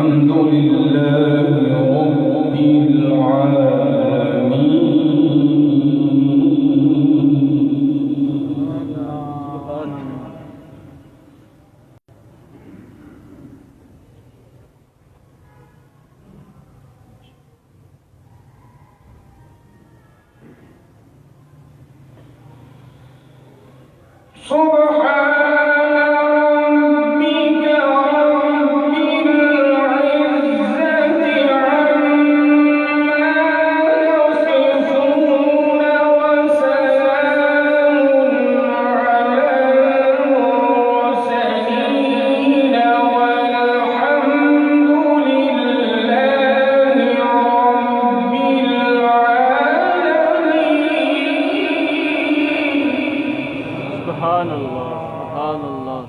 الحمد لله رب العالمين. سبحان الله سبحان الله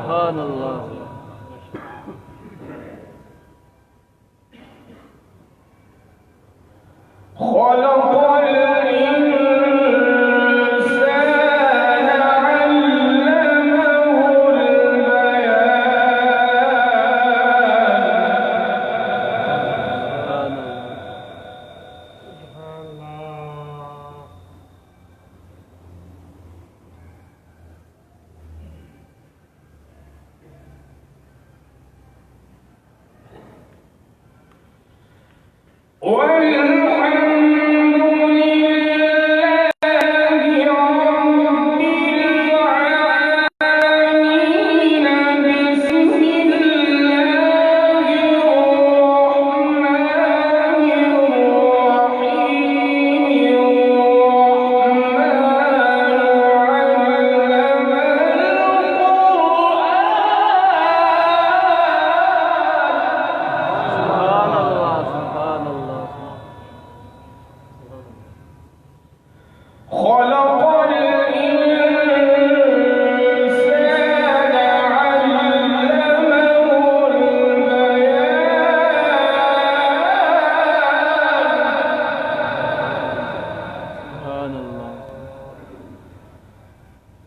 سبحان الله.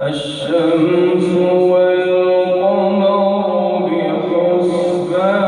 الشمس والقمر بحسبان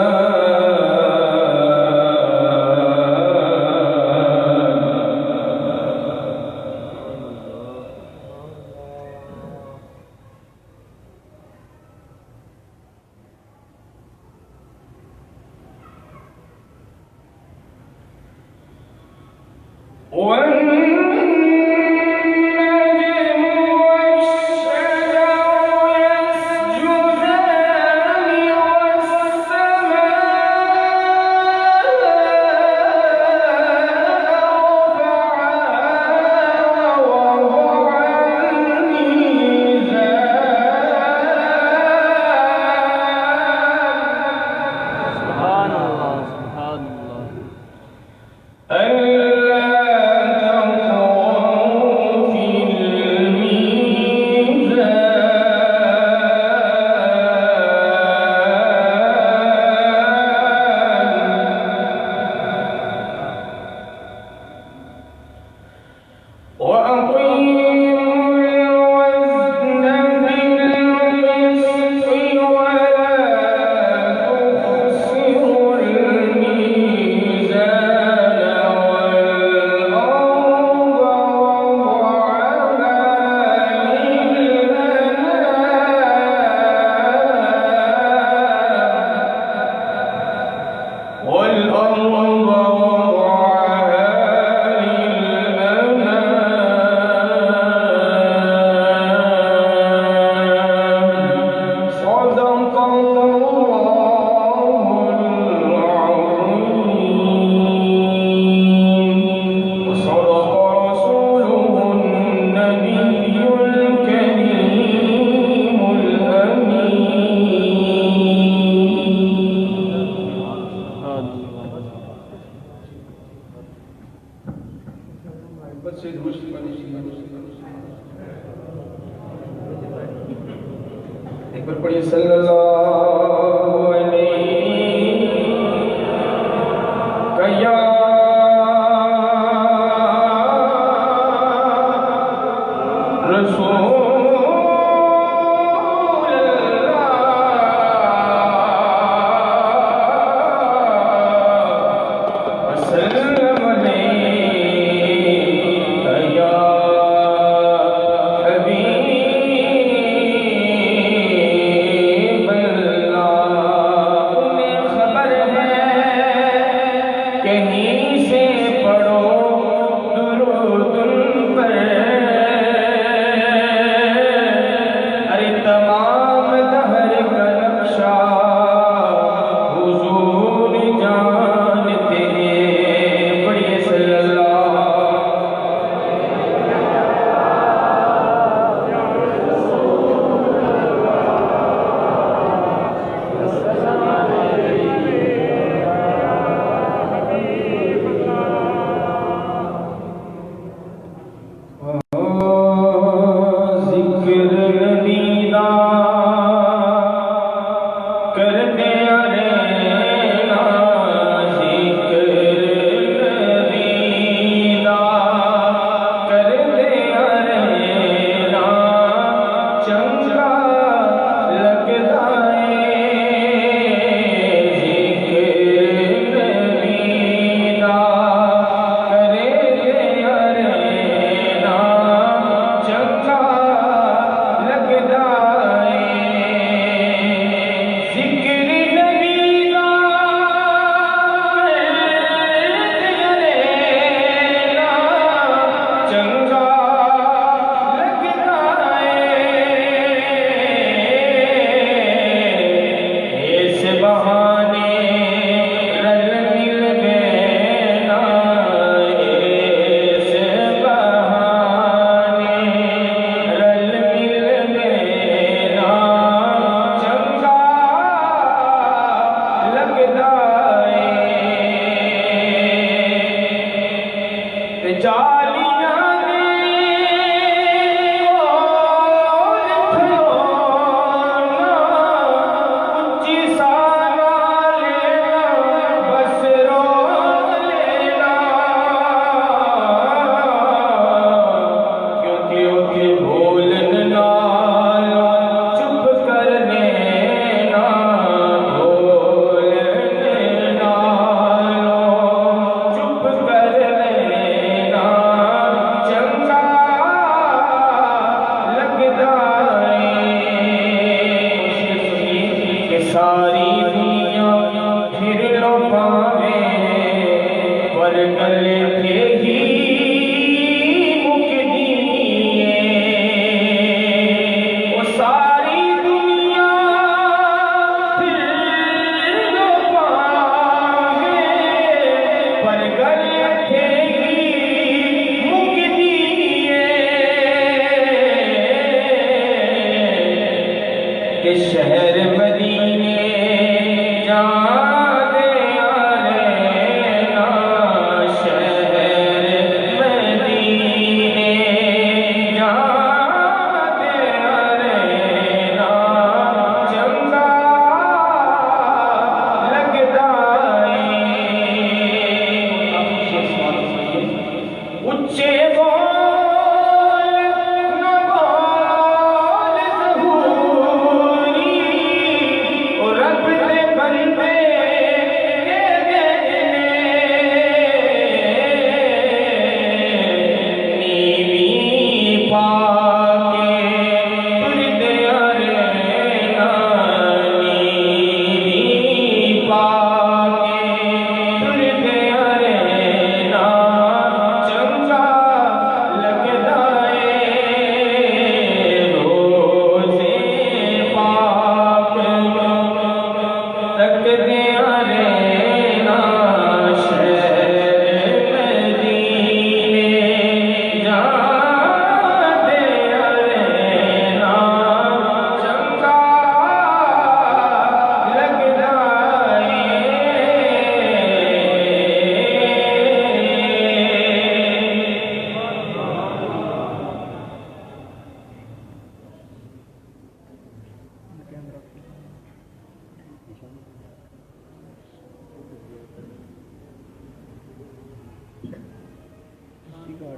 وصدق رسول ایک بار پڑھیے صلی اللہ علیہ یا رسول شہر مدینے جان دے آلینا، شہر مدینے جان دے آلینا، چنگا لگدا اچے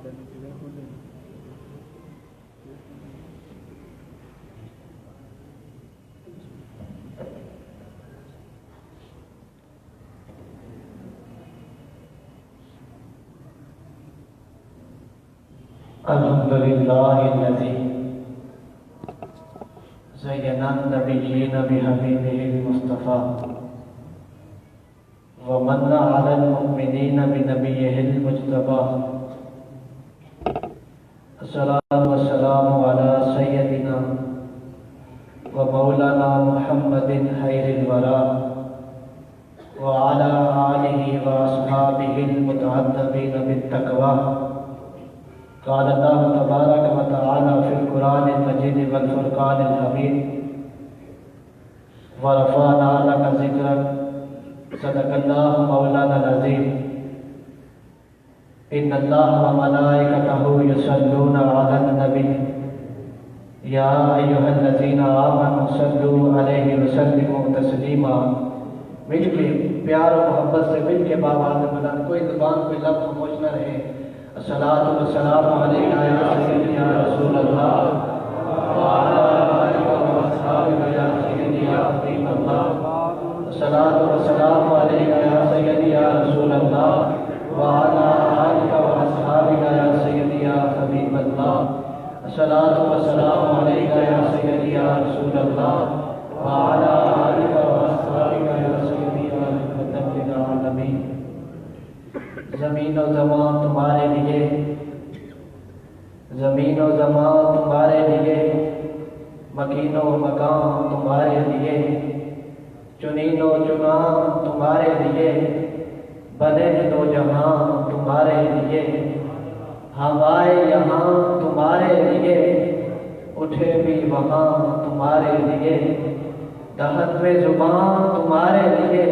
الحمد لله الذي زين النبيين بحبيبه المصطفى ومن على المؤمنين بنبيه المجتبى. الصلاة والسلام على سيدنا ومولانا محمد خير الورى وعلى آله وأصحابه المتعذبين بالتقوى. قال الله تبارك وتعالى في القرآن المجيد والفرقان الحميد ورفعنا لك ذكرك. صدق الله مولانا العظيم. إن الله وملائكته يصلون على النبي يا أيها الذين آمنوا صلوا عليه وسلموا تسليما. مل کے پیار و محبت سے مل کے باوازِ بلند، کوئی زبان کوئی لفظ خاموش نہ رہے. الصلاۃ والسلام علیک یا سیدی یا رسول اللہ وعلی آلک و اصحابک یا سیدی یا حبیب اللہ. الصلاۃ والسلام علیک یا سیدی یا رسول اللہ وعلی آلک و اصحابک یا سیدی یا حبیب اللہ. الصلاۃ والسلام علیک یا سیدی یا رسول اللہ وعلی آلک و اصحابک یا سیدی یا رحمۃ للعالمین. زمین و زمان تمہارے لیے، زمین و زمان تمہارے لیے، مکین و مکان تمہارے لیے، چنین و چنان تمہارے لیے، بنے دو جہاں تمہارے لیے، ہوائے یہاں تمہارے لیے، اٹھے بھی وہاں تمہارے لیے، دہن میں زبان تمہارے لیے،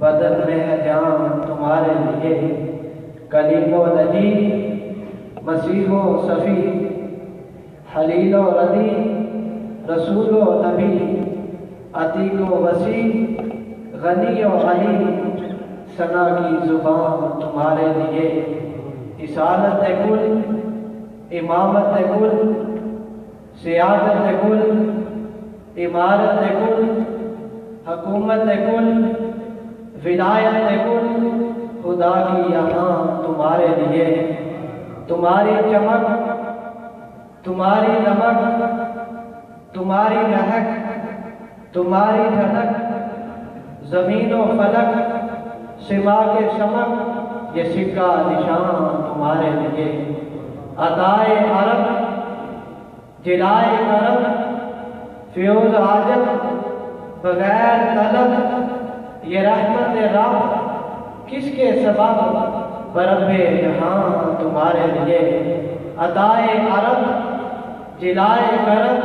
بدن میں ہے جان تمہارے لیے. کلیم و نجی، مسیح و صفی، حلیل و ردی، رسول و نبی، عتیق و وسیع، غنی و علی، ثنا کی زبان تمہارے لیے. اصالت کل، امامت کل، سیادت کل، عمارت کل، حکومت کل، ولایت کل، خدا کی یہاں تمہارے لیے. تمہاری چمک، تمہاری نمک، تمہاری مہک، تمہاری دھنک، زمین و فلک، سما کے شمک، یہ سکہ نشان تمہارے لیے. عطائے عرب، جلائے کرم، فیوز عاجب، بغیر طلب، یہ رحمت رب کس کے سبب، برب جہاں تمہارے لیے. عطائے عرب، جلائے کرم،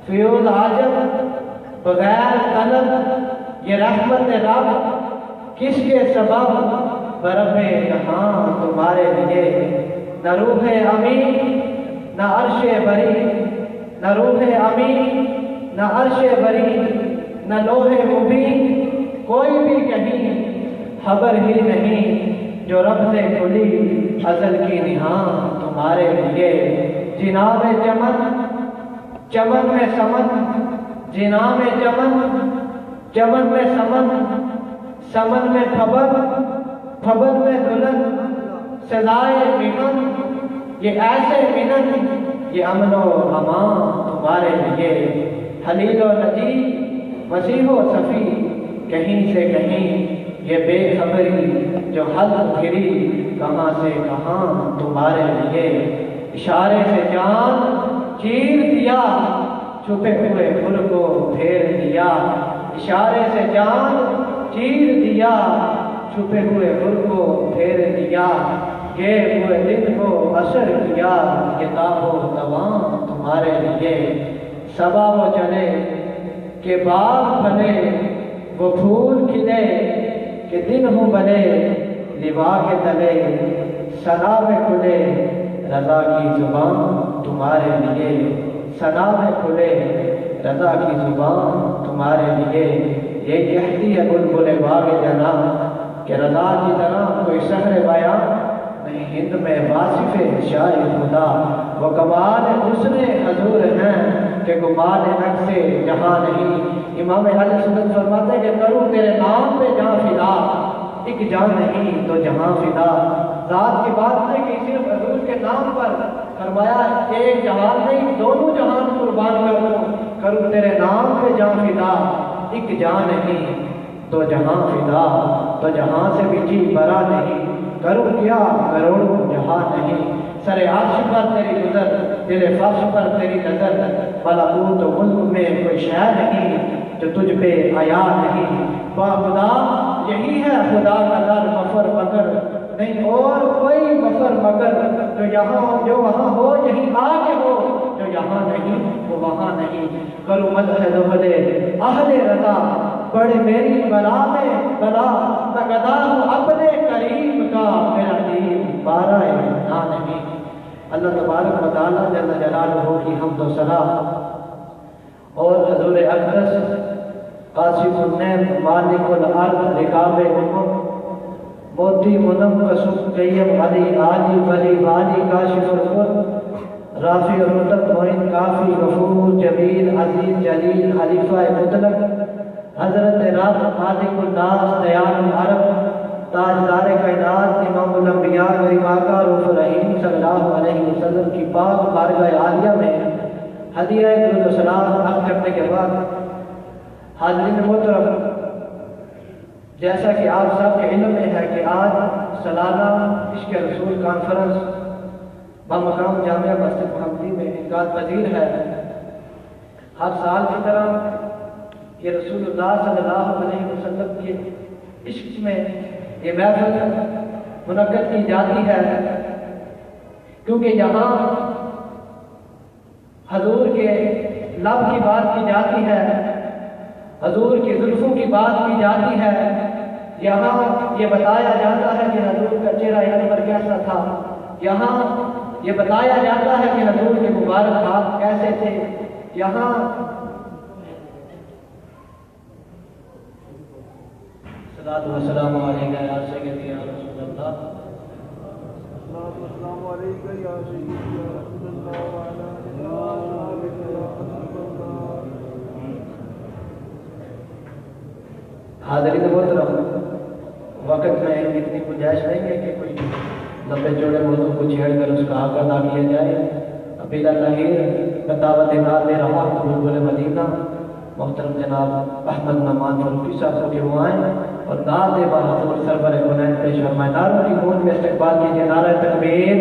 فیوز عاجب، بغیر طلب، یہ رحمت رب کس کے سبب، برب جہاں تمہارے لیے. نہ روح امین نہ عرش بری، نہ روح امین نہ عرش بری، نہ لوح مبین، کوئی بھی کہیں خبر ہی نہیں، جو رب سے کھلی ازل کی نہاں تمہارے لیے. جناب چمن، چمن میں سمن، جناب چمن، چمن میں سمن، سمن میں پھبن، پھبن میں دلہن، سزائے مہن، یہ ایسے منن، یہ امن و امان تمہارے لیے. حلیل و نجی، مسیح و صفی، کہیں سے کہیں یہ بے خبری جو حل پھری کہاں سے کہاں تمہارے لیے. اشارے سے جان چیر دیا، چھپے ہوئے پھول کو پھیر دیا. اشارے سے جان چیر دیا، چھپے ہوئے پھول کو پھیر دیا. گئے ہوئے دن کو اثر کیا، کتاب و دوام تمہارے لیے. صبا وہ چلے کہ باغ پھلے، وہ پھول کھلے کہ دن ہوں بلے، لوا کے تلے ثنا میں کھلے، رضا کی زبان تمہارے لیے. ثنا میں کھلے، رضا کی زبان تمہارے لیے. یہ کہتی ہے بلبل باغ جنا کہ رضا کی طرح کوئی شہر بیان نہیں ہند میں واصف شاہ خدا، وہ کمال حسن حضور ہیں کہ گمان عکس جہاں نہیں۔ امام اہل سنت فرماتے ہیں کہ کروں تیرے نام پہ جہاں فدا، ایک جان نہیں تو جہاں فدا۔ ذات کی بات نہیں کہ صرف حضور کے نام پر فرمایا ایک جہان نہیں دونوں جہان قربان کروں تیرے نام پہ جہاں فدا، ایک جان نہیں تو جہاں فدا، تو جہاں سے میٹھی برا نہیں، کروں کیا کروڑوں جہاں نہیں۔ سر عرش پر تیری نظر، دل فرش پر تیری نظر، ملکوت ملک میں کوئی شے نہیں جو تجھ پہ آیا نہیں۔ با خدا یہی ہے خدا کا در مفر مگر، نہیں اور کوئی مفر مگر، جو یہاں جو وہاں ہو یہی آگے ہو، جو یہاں نہیں وہ وہاں نہیں۔ کروں مدح زہد اہل رضا، بڑے میری بلا میں بلا، میں گدا ہوں اپنے کریم کا، میرا دین بارہ نہ نہیں۔ اللہ تبارک و تعالیٰ جل جلالہ کی حمد و ثنا اور حضور اقدس قاسم النعم مالک الارض رکاب امم موتی منم قسم قیم علی علی ولی والی کاشف القر رافع الرتب معین کافی غفور جمیل عزیز جلیل خلیفہ مطلق حضرت رب خالق الناس دیان العرب تاجدار کائنات امام الانبیاء غریب آقا رؤوف رحیم صلی اللہ علیہ وسلم کی پاک بارگاہ عالیہ میں ہدیہ درود و سلام عرض کرنے کے بعد حاضرین محترم، جیسا کہ آپ سب کے علم میں ہے کہ آج سالانہ عشق رسول کانفرنس بمقام جامعہ مسجد محمدی میں انعقاد پذیر ہے۔ ہر سال کی طرح یہ رسول اللہ صلی اللہ علیہ وسلم کے عشق میں یہ محفل منعقد کی جاتی ہے، کیونکہ یہاں حضور کے لب کی بات کی جاتی ہے، حضور کی زلفوں کی بات کی جاتی ہے، یہاں یہ بتایا جاتا ہے کہ حضور کا چہرہ انور کیسا تھا، یہاں یہ بتایا جاتا ہے کہ حضور کے مبارک ہاتھ کیسے تھے، یہاں صلاۃ و سلام علیکہ یا سیدی یا رسول اللہ، صلاۃ و سلام علیکہ یا سیدی یا رسول اللہ وعلی آلہ وصحبہ یا حبیب اللہ۔ حاضرین محترم، وقت میں اتنی گنجائش نہیں ہے کہ کوئی لمبے چوڑے موضوع کو چھیڑ کر اس کا حق ادا کیا جائے۔ ابھی میں دعوت نام دے رہا ہوں بلبل مدینہ محترم جناب احمد نعمان فاروقی صاحب کے وہ آئیں اور نعت بحضور سرور کونین پیش فرمائیں۔ نعروں کی گونج میں استقبال کیجیے، نعرہ تکبیر۔